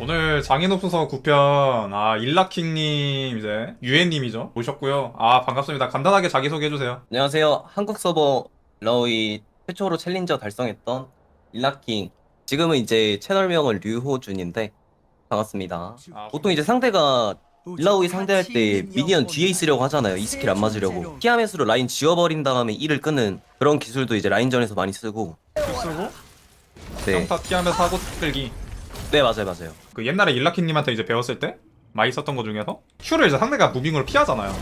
오늘 장인옵소서 9편 일라킹님 이제 유엔님이죠 오셨고요. 반갑습니다. 간단하게 자기소개해주세요. 안녕하세요. 한국 서버 러이 최초로 챌린저 달성했던 일라킹. 지금은 이제 채널명은 류호준인데 반갑습니다. 보통 이제 상대가 일라오이 상대할 때 미니언 뒤에 있으려고 하잖아요. 이 스킬 안 맞으려고. 티아멧으로 라인 지워버린 다음에 이를 끄는 그런 기술도 이제 라인전에서 많이 쓰고. Q 쓰고 네. 평타 피하면서 하고 끌기. 네, 맞아요. 그 옛날에 일라킹님한테 이제 배웠을 때 많이 썼던 거 중에서 Q를 이제 상대가 무빙으로 피하잖아요.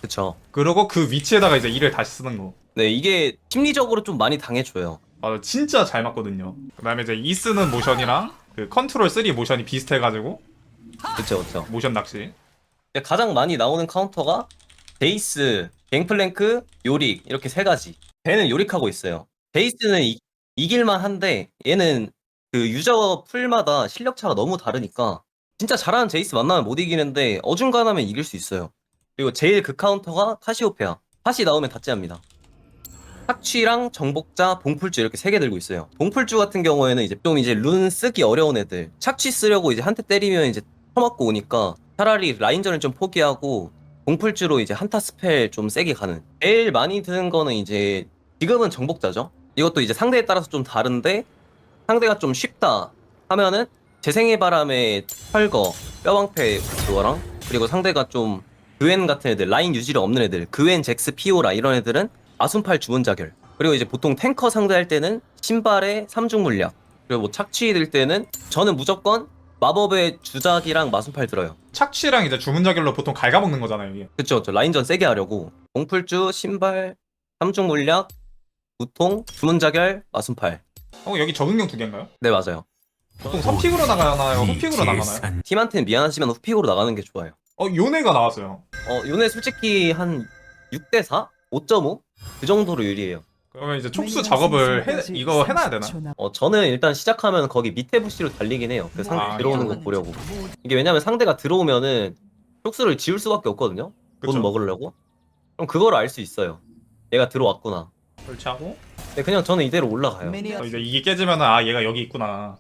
그쵸. 그러고 그 위치에다가 이제 E를 다시 쓰는 거. 네, 이게 심리적으로 좀 많이 당해줘요. 맞아, 진짜 잘 맞거든요. 그 다음에 이제 E 쓰는 모션이랑 그 컨트롤 3 모션이 비슷해가지고 그쵸. 모션 낚시. 근데 가장 많이 나오는 카운터가 베이스, 갱플랭크, 요릭 이렇게 세 가지. 배는 요릭하고 있어요. 베이스는 이길만 한데 얘는 그 유저 풀마다 실력 차가 너무 다르니까 진짜 잘하는 제이스 만나면 못 이기는데 어중간하면 이길 수 있어요. 그리고 제일 그 카운터가 카시오페아. 팟이 나오면 다찌합니다. 착취랑 정복자, 봉풀주 이렇게 세 개 들고 있어요. 봉풀주 같은 경우에는 이제 좀 이제 룬 쓰기 어려운 애들 착취 쓰려고 이제 한 대 때리면 이제 처맞고 오니까 차라리 라인전을 좀 포기하고 봉풀주로 이제 한타 스펠 좀 세게 가는. 제일 많이 드는 거는 이제 지금은 정복자죠. 이것도 이제 상대에 따라서 좀 다른데 상대가 좀 쉽다 하면은 재생의 바람에 펄거, 뼈방패 그거랑 그리고 상대가 좀 그웬 같은 애들 라인 유지력 없는 애들 그웬, 잭스, 피오라 이런 애들은 아순팔 주문자결. 그리고 이제 보통 탱커 상대할 때는 신발에 삼중 물약. 그리고 뭐 착취 들 때는 저는 무조건 마법의 주작이랑 마순팔 들어요. 착취랑 이제 주문자결로 보통 갉아먹는 거잖아요, 이게. 그쵸. 저 라인전 세게 하려고 공풀주, 신발, 삼중 물약, 무통, 주문자결, 마순팔. 여기 적응형 2개인가요? 네, 맞아요. 보통 선픽으로 나가나요? 후픽으로 나가나요? 팀한테는 미안하지만 후픽으로 나가는 게 좋아요. 요네가 나왔어요. 요네 솔직히 한 6대4? 5.5? 그 정도로 유리해요. 그러면 이제 촉수 작업을 이거 해놔야 되나? 저는 일단 시작하면 거기 밑에 부시로 달리긴 해요. 그 상대 들어오는 거 보려고. 이게 왜냐면 상대가 들어오면은 촉수를 지울 수밖에 없거든요. 그쵸. 돈 먹으려고. 그럼 그걸 알 수 있어요. 얘가 들어왔구나. 설치하고 근데 그냥 저는 이대로 올라가요. 이제 이게 깨지면은 얘가 여기 있구나.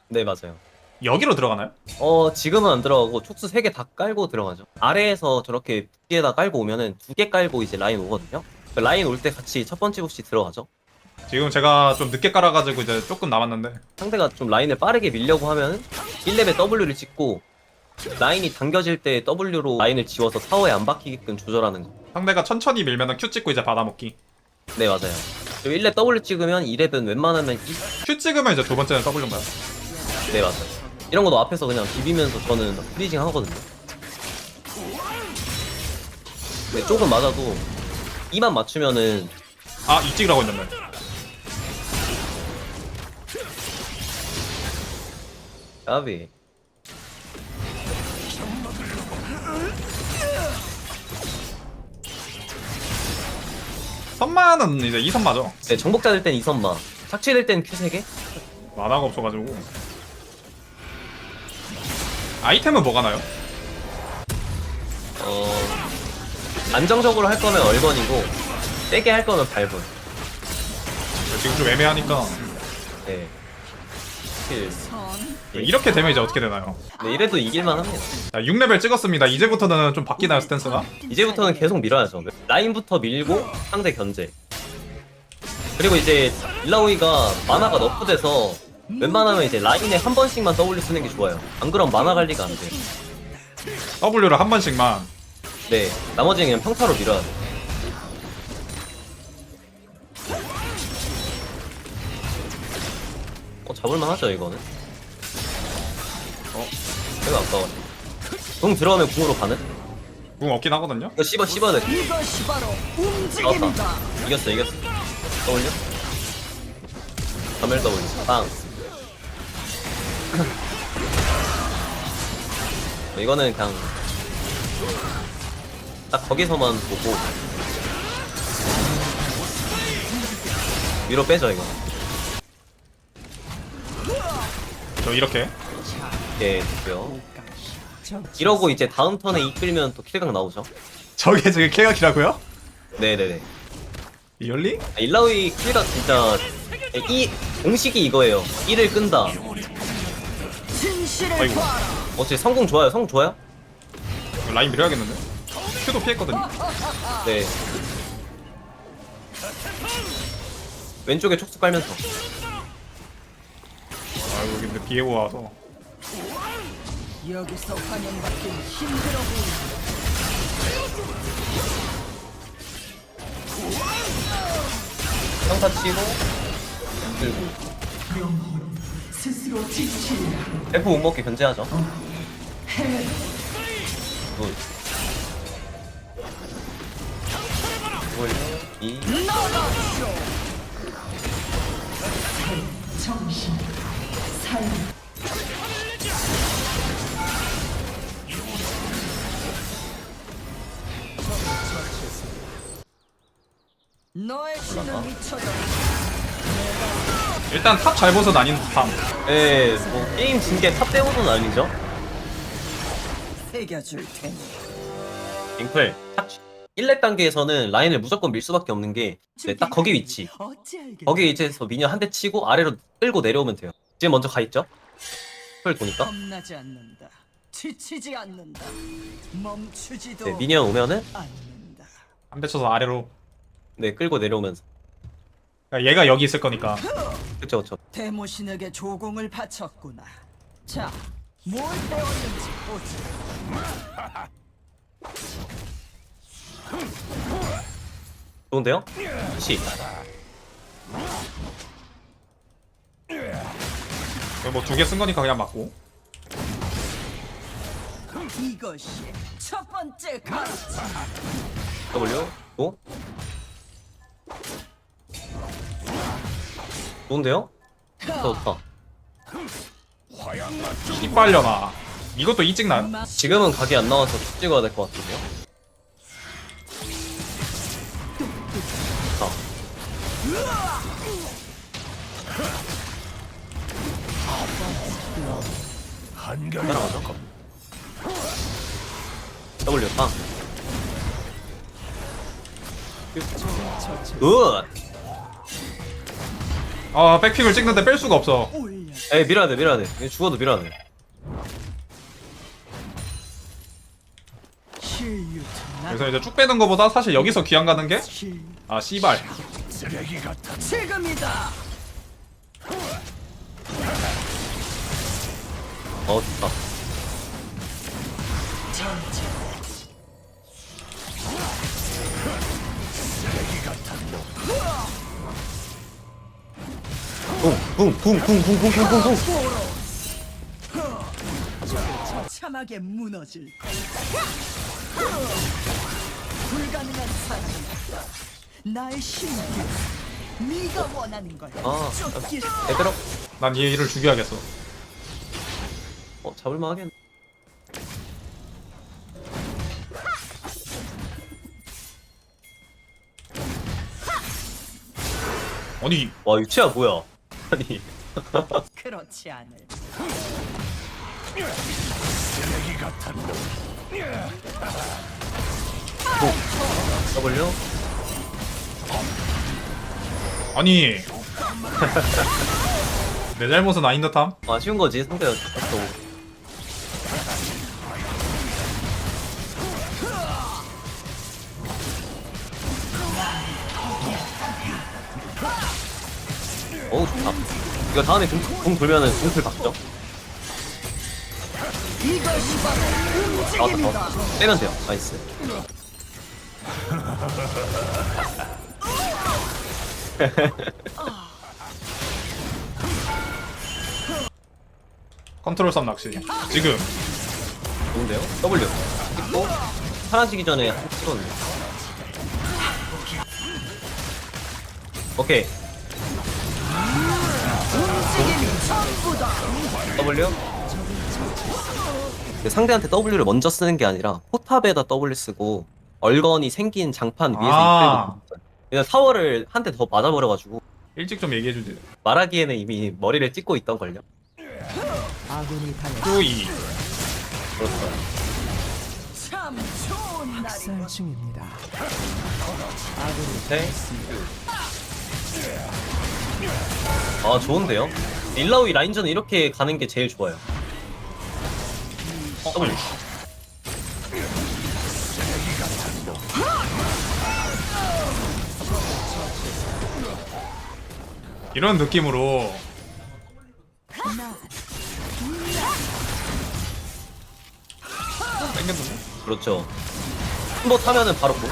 네, 맞아요. 여기로 들어가나요? 지금은 안 들어가고 촉수 3개 다 깔고 들어가죠. 아래에서 저렇게 부시에다 깔고 오면은 2개 깔고 이제 라인 오거든요. 그 라인 올 때 같이 첫 번째 부시 들어가죠. 지금 제가 좀 늦게 깔아가지고 이제 조금 남았는데 상대가 좀 라인을 빠르게 밀려고 하면 1렙에 W를 찍고 라인이 당겨질 때 W로 라인을 지워서 타워에 안 박히게끔 조절하는 거. 상대가 천천히 밀면은 Q 찍고 이제 받아먹기. 네, 맞아요. 그리고 1렙 W 찍으면 2렙은 웬만하면 Q 찍으면 이제 두 번째는 W인가요? 네, 맞아요. 이런 것도 앞에서 그냥 비비면서 저는 프리징 하거든요. 네, 조금 맞아도 2만 맞추면은 이 찍으라고 했는데. 까비. 선마는 이제 2선 맞아. 네, 정복자 될 땐 2선마, 착취될 땐 Q 3개? 만화가 없어가지고. 아이템은 뭐가 나요? 안정적으로 할 거면 얼건이고 세게 할 거면 발분. 지금 좀 애매하니까. 네. 스킬. 이렇게 되면 이제 어떻게 되나요? 네, 이래도 이길만 합니다. 자, 6레벨 찍었습니다. 이제부터는 좀 바뀌나요, 스탠스가? 이제부터는 계속 밀어야죠. 라인부터 밀고 상대 견제. 그리고 이제 일라오이가 마나가 너프돼서 웬만하면 이제 라인에 한 번씩만 W 쓰는 게 좋아요. 안 그럼 마나 관리가 안 돼. W를 한 번씩만. 네, 나머지는 그냥 평타로 밀어야 돼. 잡을만 하죠, 이거는. 내가 아까워. 궁 들어가면 궁으로 가는? 궁 없긴 하거든요? 이거 씹어야 돼. 이것이 바로 나왔다. 움직임이다. 이겼어. W? 가멜 W. 빵. 이거는 그냥 딱 거기서만 보고 위로 빼죠, 이거. 저 이렇게. 예, 됐고요. 이러고 이제 다음 턴에 이끌면 또 킬각 나오죠. 저게 지금 킬각이라고요? 네네네. 리얼리? 일라오이 킬각 진짜 이 공식이 이거예요. 1을 끈다. 아이고 제 성공 좋아요. 성공 좋아요. 라인 밀어야겠는데? 큐도 피했거든요. 네. 왼쪽에 촉수 깔면서. 아이고 근데 비에고 와서 여기서 환영받기 힘들어 보인다. 평타 치고 들고. 스스로 지치리라. F 못 먹게 견제하죠. 굿. 뭘, 이. 정신, 삶. 너의 신을 미쳐도 일단 탑 잘 보서 나뉜 탑. 예, 뭐, 게임 진 게 탑 빼고는 아니죠. 새겨줄 테니. 링플, 탑 1렙 단계에서는 라인을 무조건 밀 수밖에 없는 게, 네, 딱 거기 위치. 어찌 알겠? 거기 위치에서 미니언 한 대 치고 아래로 끌고 내려오면 돼요. 지금 먼저 가 있죠? 풀 도니까. 겁나지 않는다. 지치지 않는다. 멈추지도 네, 미니언 오면은, 않는다. 한 대 쳐서 아래로. 네, 끌고 내려오면서. 그러니까 얘가 여기 있을 거니까. 그쵸, 그쵸. 대모신에게 조공을 바쳤구나. 자, 뭘 배웠는지 보자. 좋은데요? 시. 뭐 두 개 쓴 거니까 그냥 맞고. 이것이 첫 번째 가르침. W, 오. 좋은데요? 좋다. 이빨려나. 이것도 이 찍나요? 지금은 각이 안 나와서 쭉 찍어야 될 것 같은데요? 따라가죠. W 빵. 굿! 아 백픽을 찍는데 뺄 수가 없어. 올려. 에이 밀어야 돼 밀어야 돼. 이거 죽어도 밀어야 돼. 실유트 그래서 이제 쭉 빼는 거보다 사실 여기서 귀환 가는 게 실. 아 씨발. 지금이다. 좋다. 전체. 붕붕붕붕붕붕붕붕붕. 처참하게 무너질. 불가능한 사람이다. 나의 신기. 네가 원하는 걸. 아, 쫓길. 얘들아. 난 얘를 죽여야겠어. 잡을만 하겠네. 아니 와 유치야 뭐야? 아니. 그렇지 않을. W. 아니 내 잘못은 아닌 듯함. 아쉬운 거지 상대가 또. 어우 좋다. 이거 다음에 공 돌면은 공풀 박죠? 이것이 바로 나왔다 움직임이다. 나왔다. 빼면 돼요. 나이스. 컨트롤 썸 낚시. 지금 좋은데요? W. 찍고 사라지기 전에 한 찍었네. 오케이. 움직임이 전부다. W. 상대한테 W를 먼저 쓰는 게 아니라 포탑에다 W 쓰고 얼건이 생긴 장판 위에서 아. 이끌고 그냥 타워를 한 대 더 맞아버려가지고 일찍 좀 얘기해주지. 말하기에는 이미 머리를 찍고 있던걸요. 아군이 달려. 쪼이. 그렇죠. 참 좋은 날이군. 중입니다. 네. 아 좋은데요? 일라오이 라인전은 이렇게 가는 게 제일 좋아요. W. 이런 느낌으로 땡겼는데? 그렇죠. 한 번 타면은 바로 고.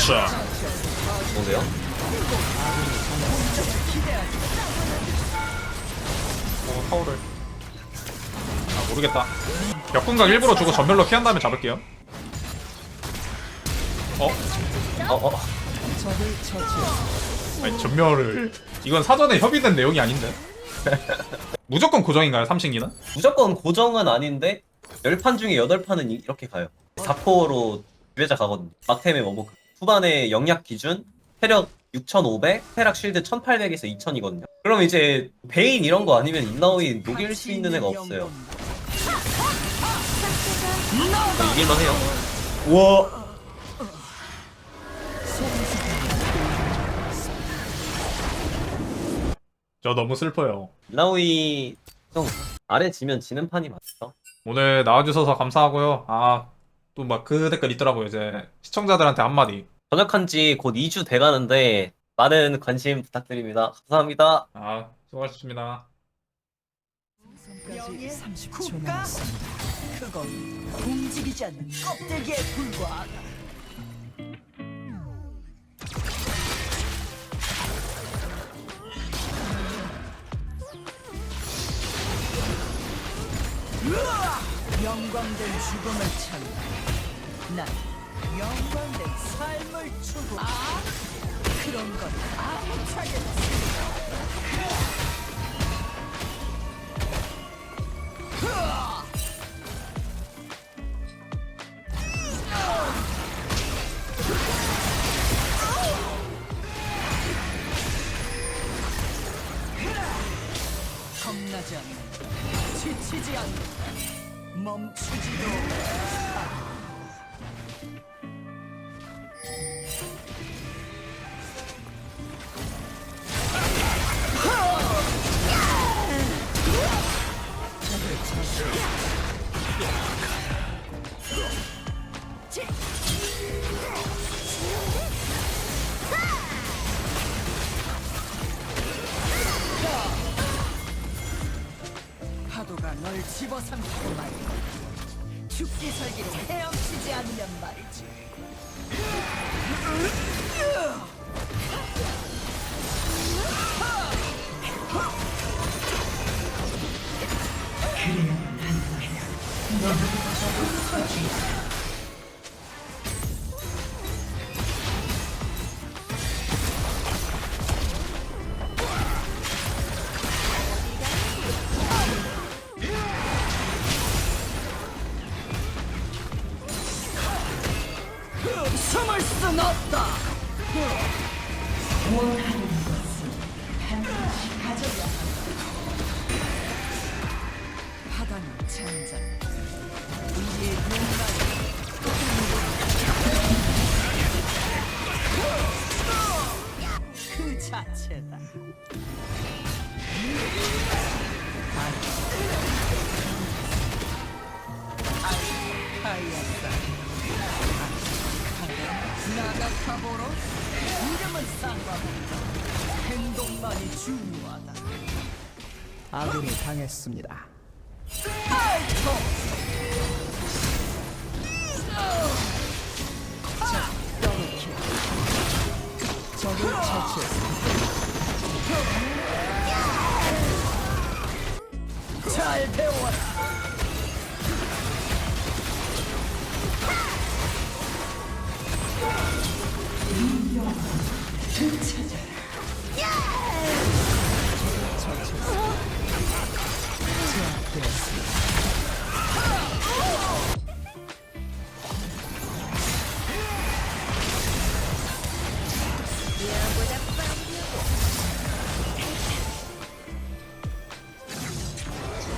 자, 뭔데요? 파워를. 아 모르겠다. 역군각 일부러 주고 전멸로 피한 다음에 잡을게요. 어? 적을 처치했습니다. 아니 전멸을. 이건 사전에 협의된 내용이 아닌데. 무조건 고정인가요 삼신기는? 무조건 고정은 아닌데 10판 중에 8판은 이렇게 가요. 4코어로 유배자 가거든요. 막템의 워머크. 후반에 영약 기준 체력 6500, 테락 실드 1800에서 2000이거든요. 그럼 이제 베인 이런 거 아니면 인나오이 녹일 수 있는 애가 없어요. 이길만 해요. 우와. 저 너무 슬퍼요. 인나오이 형 아래 지면 지는 판이 맞죠? 오늘 나와주셔서 감사하고요. 아 또 막 그 댓글 있더라고요. 이제 시청자들한테 한마디. 전역한 지 곧 2주 돼가는데 많은 관심 부탁드립니다. 감사합니다. 아 수고하셨습니다. 까지 30초 남았습니다. 그건 움직이지 않는 껍데기에 불과하다. 영광된 죽음을 찬다. 난 영광된 삶을 추구. 그런 건 아무차게. 겁나지 않는, 지치지 않는, 멈추지도 않는. 파도가 널 집어삼키고 말고 죽기 살기로 헤엄치지 않으면 말이지. 숨을 순 없다. 원하는 것은 반드시 가져야 한다. 바다는 잠잠. 우리의 욕망이 그 자체다. 나가카보로 이름은 상관없다. 행동만이 중요하다. 아군이 당했습니다. 자, 더블킬. 적을 처치했습니다. 잘 배워라.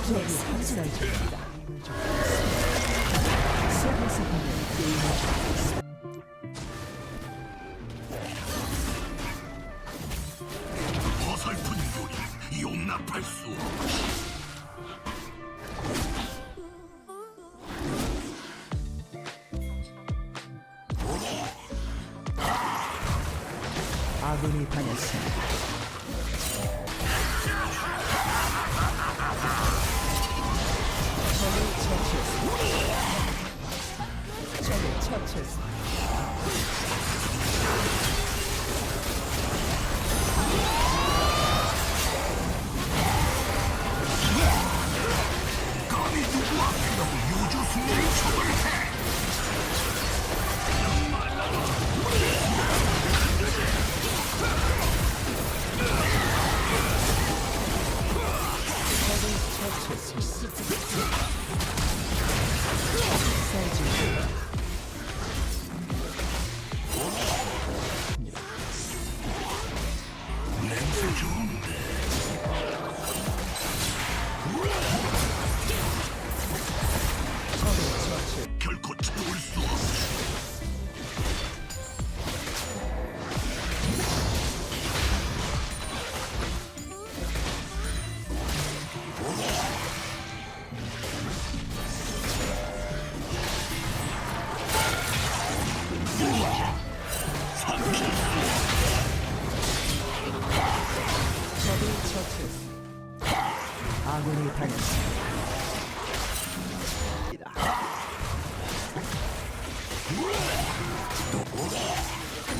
적이 상승할 중입니다. 속에서 보면 게임을 아군이 당했습니다. 적을 처치했습니다. 적을 처치했습니다. 적을 처치했습니다. 아군이 당했습니다.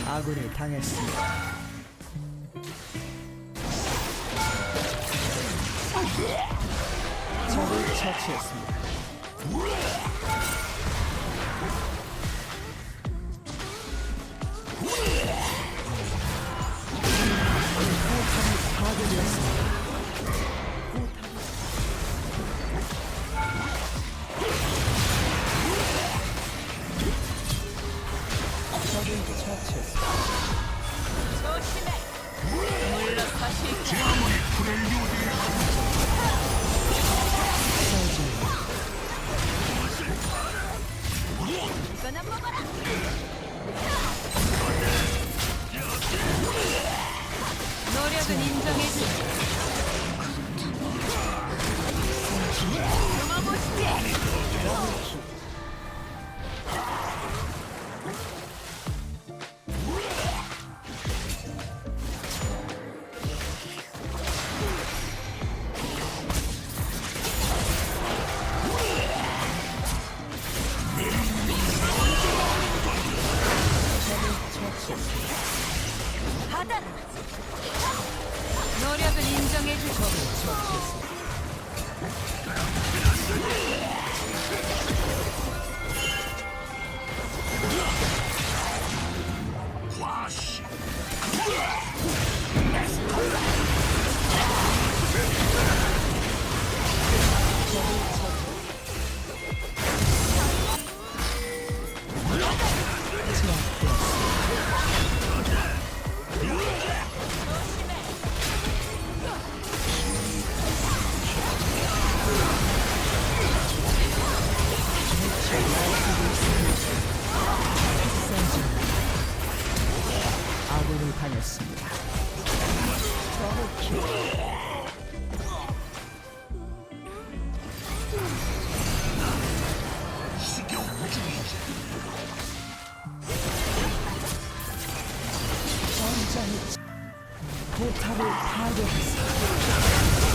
아군이 당했습니다. 적을 처치했습니다. 포탑이 파괴되었습니다. 적을 처치했습니다. 조심해. 물러서실까? 이거나 먹어라. 노력은 인정해주지. 숨어보시지. 받아라. 노력은 인정해주지. 아군이 당했습니다. 전장이 포탑을 파괴했습니다.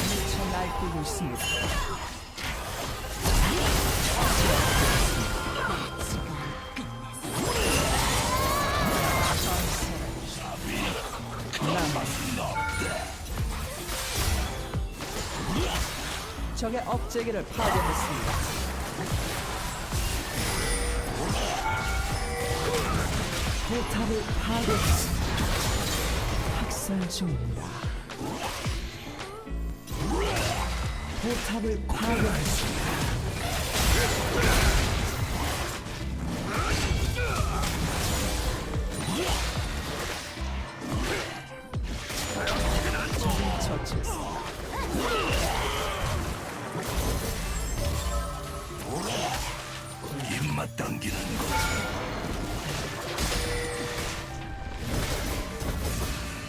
미쳐 날뛰고 있습니다. 적의 업체계를 파괴했습니다. 포탑을 파괴했습니다. 학살 중입니다. 포탑을 파괴했습니다. 적을 처치했습니다. 입맛 당기는 거.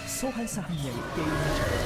소환사 한 명이 게임을